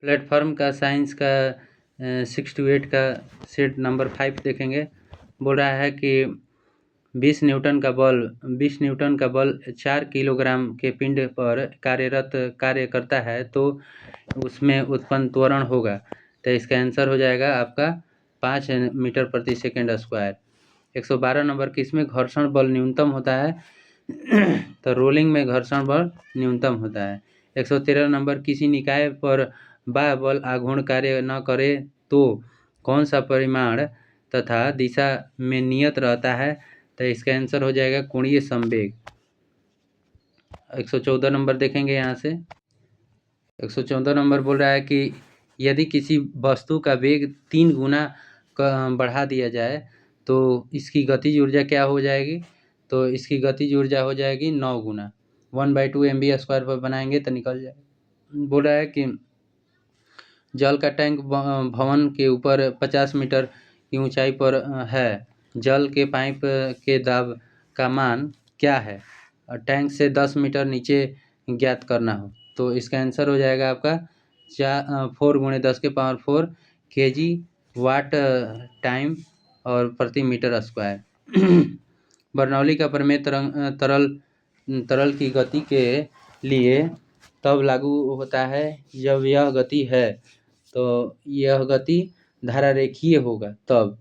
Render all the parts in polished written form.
Platform का science का 6 to 8 का सेट नंबर 5 देखेंगे। बोल रहा है कि 20 न्यूटन का बल 4 किलोग्राम के पिंड पर कार्य करता है तो उसमें उत्पन्न त्वरण होगा। तो इसका आंसर हो जाएगा आपका 5 मीटर प्रति सेकेंड स्क्वायर। 112 नंबर किसमें घर्षण बल न्यूनतम होता है? तो रोलिंग में घर्षण बल न्यूनतम होता है। 113 नंबर किसी निकाय पर बाह्य बल आघूर्ण कार्य न करे तो कौन सा परिमाण तथा दिशा में नियत रहता है? तो इसका आंसर हो जाएगा कोणीय संवेग। 114 नंबर देखेंगे यहाँ से। 114 नंबर बोल रहा है कि यदि किसी वस्तु का वेग 3 गुना बढ़ा दिया जाए तो इसकी गतिज ऊर्जा क्या हो जाएगी? तो इसकी गतिज ऊर्जा हो जाएगी 9 गुना। 1/2 mv² पर बनाएंगे तो निकल जाएगा। बोल रहा है कि जल का टैंक भवन के ऊपर 50 मीटर की ऊंचाई पर है। जल के पाइप के दाब का मान क्या है? टैंक से 10 मीटर नीचे ज्ञात करना हो तो इसका आंसर हो जाएगा आपका 4 × 10⁴ kg वाट टाइम और प्रति मीटर स्क्वायर। बर्नौली का प्रमेय तरल की गति के लिए तब लागू होता है जब यह गति है तो यह गति धारा रेखीय होगा तब।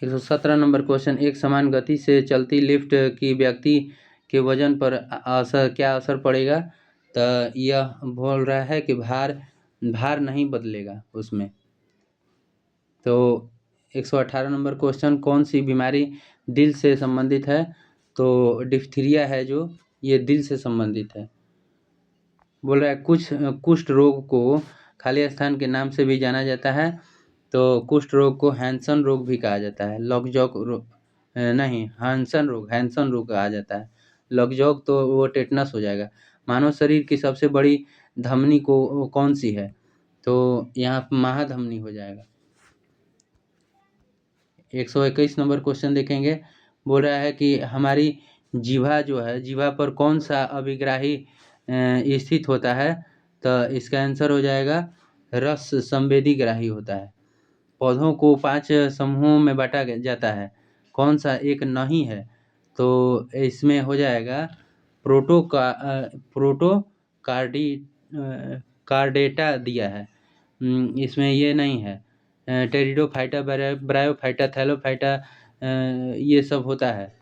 117 नंबर क्वेश्चन, एक समान गति से चलती लिफ्ट की व्यक्ति के वजन पर क्या असर पड़ेगा? तो यह बोल रहा है कि भार नहीं बदलेगा उसमें। तो 118 नंबर क्वेश्चन, कौन सी बीमारी दिल से संबंधित है? तो डिप्थीरिया है जो ये दिल से संबंधित है। बोल रहा है कुष्ठ रोग को खाली स्थान के नाम से भी जाना जाता है। तो कुष्ठ रोग को हैंसन रोग भी कहा जाता है। लॉकजॉक नहीं, हैंसन रोग कहा जाता है। लॉकजॉक तो वो टेटनस हो जाएगा। मानव शरीर की सबसे बड़ी धमनी को कौन सी है? तो यहाँ महाधमनी हो जाएगा। 121 नंबर क्वेश्चन देखेंगे। बोल रहा है कि हमारी जीवा जो है, जीवा पर कौन सा अभिग्राही स्थित होता है? तो इसका आंसर हो जाएगा रस संवेदी ग्राही होता है। पौधों को 5 समूहों में बांटा जाता है, कौन सा एक नहीं है? तो इसमें हो जाएगा कार्डेटा दिया है, इसमें ये नहीं है। टेरिडोफाइटा, ब्रायोफाइटा, थैलोफाइटा ये सब होता है।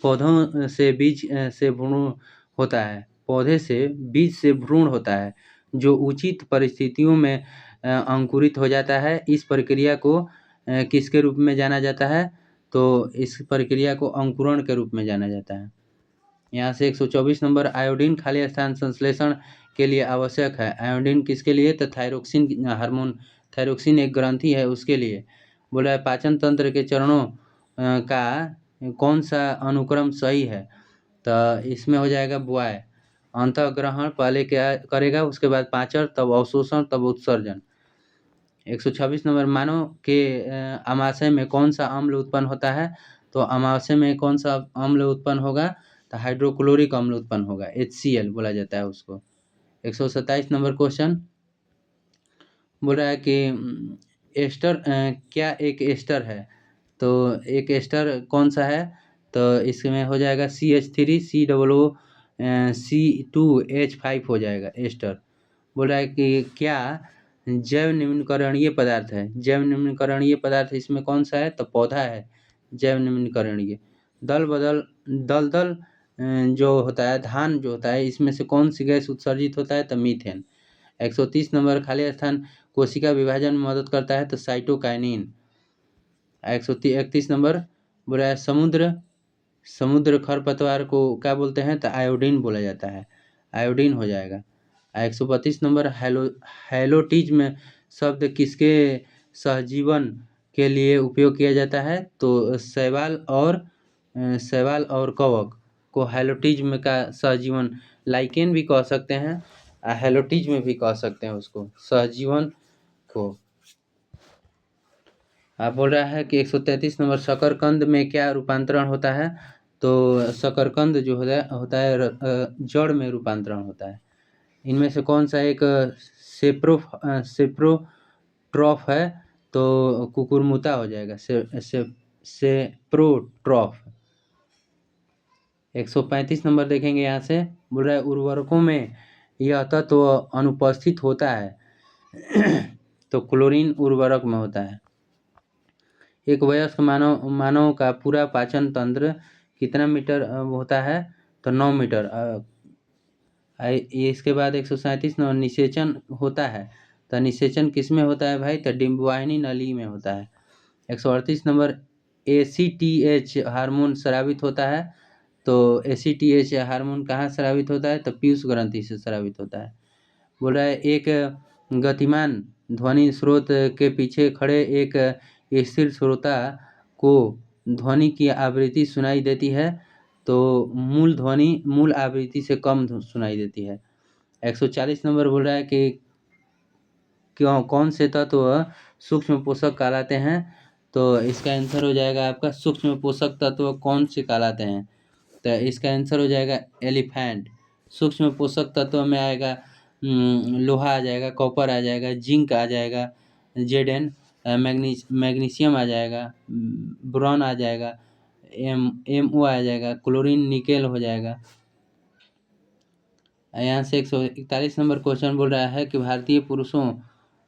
पौधों से बीज से भ्रूण होता है, पौधे से बीज से भ्रूण होता है जो उचित परिस्थितियों में अंकुरित हो जाता है। इस प्रक्रिया को किसके रूप में जाना जाता है? तो इस प्रक्रिया को अंकुरण के रूप में जाना जाता है। यहाँ से 124 नंबर, आयोडीन खाली स्थान संश्लेषण के लिए आवश्यक है। आयोडीन किसके लिए? तो थायरोक्सिन हार्मोन, थायरोक्सिन एक ग्रंथि है उसके लिए। बोला है पाचन तंत्र के चरणों का कौन सा अनुक्रम सही है? तो इसमें हो जाएगा बुआय। अंतःग्रहण पहले क्या करेगा, उसके बाद पाचन, तब अवशोषण, तब उत्सर्जन। 126 नंबर, मानव के आमाशय में कौन सा अम्ल उत्पन्न होता है? तो आमाशय में कौन सा अम्ल उत्पन्न होगा? तो हाइड्रोक्लोरिक अम्ल उत्पन्न होगा, HCl बोला जाता है उसको। 127 नंबर क्वेश्चन बोल रहा है कि एस्टर क्या एक एस्टर है? तो एक एस्टर कौन सा है? तो इसमें हो जाएगा CH3COO C2H5 हो जाएगा एस्टर। बोल रहा है कि क्या जैव निम्नीकरणीय पदार्थ है? जैव निम्नीकरणीय पदार्थ इसमें कौन सा है? तो पौधा है जैव निम्नीकरणीय। दलदल जो होता है, धान जो होता है, इसमें से कौन सी गैस उत्सर्जित होता है? तो मीथेन। 130 नंबर, खाली स्थान कोशिका विभाजन में मदद करता है तो साइटोकाइनिन। 131 नंबर बोल रहा है समुद्र खरपतवार को क्या बोलते हैं? तो आयोडीन बोला जाता है, आयोडीन हो जाएगा। 132 नंबर, हैलोटिज्म शब्द किसके सहजीवन के लिए उपयोग किया जाता है? तो शैवाल और कवक को हैलोटिज्म का सहजीवन, लाइकेन भी कह सकते हैं, हैलोटिज्म भी कह सकते हैं उसको, सहजीवन को। आप बोल रहा है कि 133 नंबर, शकरकंद में क्या रूपांतरण होता है? तो शकरकंद जो होता है जड़ में रूपांतरण होता है। इनमें से कौन सा एक सेप्रोट्रॉफ है? तो कुकुरमुता हो जाएगा, सेप्रोट्रॉफ। 135 नंबर देखेंगे यहाँ से, बोल रहा है उर्वरकों में यह तत्व अनुपस्थित होता है तो क्लोरीन उर्वरक में होता है। एक वयस्क मानव का पूरा पाचन तंत्र कितना मीटर होता है? तो 9 मीटर। इसके बाद 137 नंबर, निषेचन होता है तो निषेचन किस में होता है भाई? तो डिम्बवाहिनी नली में होता है। 138 नंबर, ACTH हार्मोन स्रावित होता है तो ACTH हार्मोन कहाँ स्रावित होता है? तो पीयूष ग्रंथि से स्रावित होता है। बोल रहा है एक गतिमान ध्वनि स्रोत के पीछे खड़े एक स्थिर श्रोता को ध्वनि की आवृत्ति सुनाई देती है तो मूल ध्वनि मूल आवृत्ति से कम सुनाई देती है। 140 नंबर बोल रहा है कि कौन से तत्व सूक्ष्म पोषक कहलाते हैं? तो इसका आंसर हो जाएगा आपका सूक्ष्म पोषक तत्व कौन से कहलाते हैं? तो इसका आंसर हो जाएगा एलिफेंट। सूक्ष्म पोषक तत्व में आएगा लोहा आ जाएगा, कॉपर आ जाएगा, जिंक आ जाएगा, Zn, मैग्नीशियम आ जाएगा, बोरॉन आ जाएगा, MO आ जाएगा, क्लोरीन निकेल हो जाएगा। यहाँ से 141 नंबर क्वेश्चन बोल रहा है कि भारतीय पुरुषों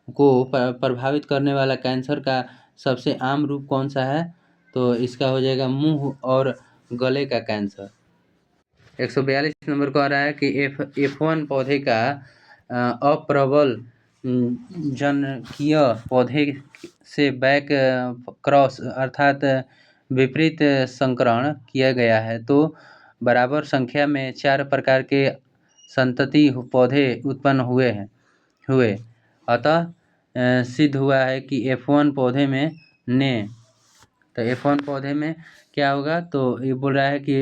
को प्रभावित करने वाला कैंसर का सबसे आम रूप कौन सा है? तो इसका हो जाएगा मुंह और गले का कैंसर। 142 नंबर को आ रहा है कि F1 पौधे का अप्रबल जनकीय पौधे से बैक क्रॉस अर्थात विपरीत संकरण किया गया है तो बराबर संख्या में 4 प्रकार के संतति पौधे उत्पन्न हुए। अतः सिद्ध हुआ है कि F1 पौधे में तो F1 पौधे में क्या होगा? तो ये बोल रहा है कि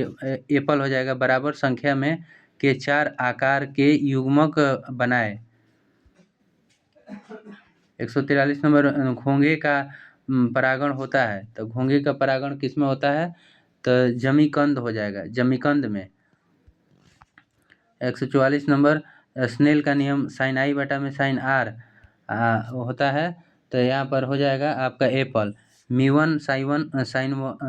एप्पल हो जाएगा बराबर संख्या में के 4 आकार के युग्मक बनाए। 143 नंबर, घोंघे का परागण होता है तो घोंघे का परागण किस में होता है? तो जमीकंद हो जाएगा, जमीकंद में। 144 नंबर, स्नेल का नियम sin i बटा में sin r होता है तो यहाँ पर हो जाएगा आपका एप्पल μ1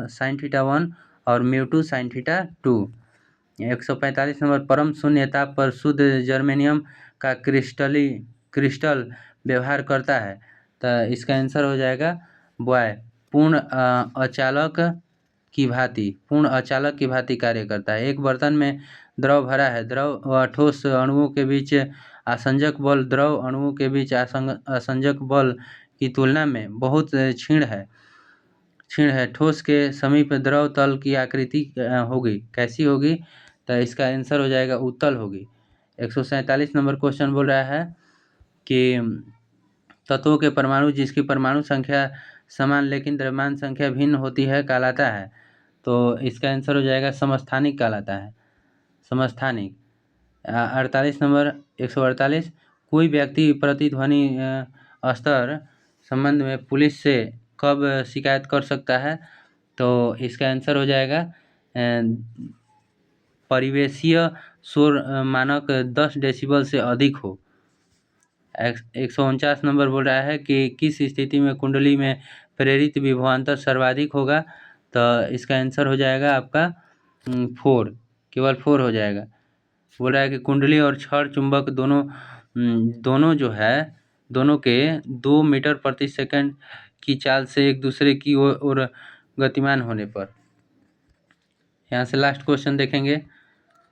sin थीटा 1 और μ2 sin थीटा 2। 145 नंबर, परम शून्य ताप पर शुद्ध जर्मेनियम का क्रिस्टल व्यवहार करता है तो इसका आंसर हो जाएगा बॉय। पूर्ण अचालक की भांति कार्य करता है। एक बर्तन में द्रव भरा है, द्रव व ठोस अणुओं के बीच आसंजक बल द्रव अणुओं के बीच आसंजक बल की तुलना में बहुत क्षीण है। ठोस के समीप द्रव तल की आकृति होगी, कैसी होगी? तो इसका आंसर हो जाएगा उत्तल होगी। 147 नंबर क्वेश्चन बोल रहा है कि तत्वों के परमाणु जिसकी परमाणु संख्या समान लेकिन द्रव्यमान संख्या भिन्न होती है कहलाता है तो इसका आंसर हो जाएगा समस्थानिक कहलाता है, समस्थानिक। 48 नंबर, 148, कोई व्यक्ति प्रतिध्वनि स्तर संबंध में पुलिस से कब शिकायत कर सकता है? तो इसका आंसर हो जाएगा परिवेशीय शोर मानक 10 डेसिबल से अधिक हो। 149 नंबर बोल रहा है कि किस स्थिति में कुंडली में प्रेरित विभवांतर सर्वाधिक होगा? तो इसका आंसर हो जाएगा आपका 4, केवल 4 हो जाएगा। बोल रहा है कि कुंडली और क्षण चुंबक दोनों जो है दोनों के 2 मीटर प्रति सेकंड की चाल से एक दूसरे की ओर गतिमान होने पर। यहाँ से लास्ट क्वेश्चन देखेंगे।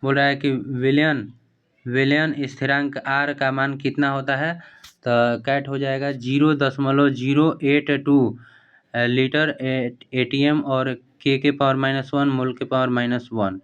बोल रहा है कि विलियन स्थिरांक r का मान कितना होता है? तो कैट हो जाएगा 0.082 लीटर ATM और k के पावर -1 मोल के पावर -1।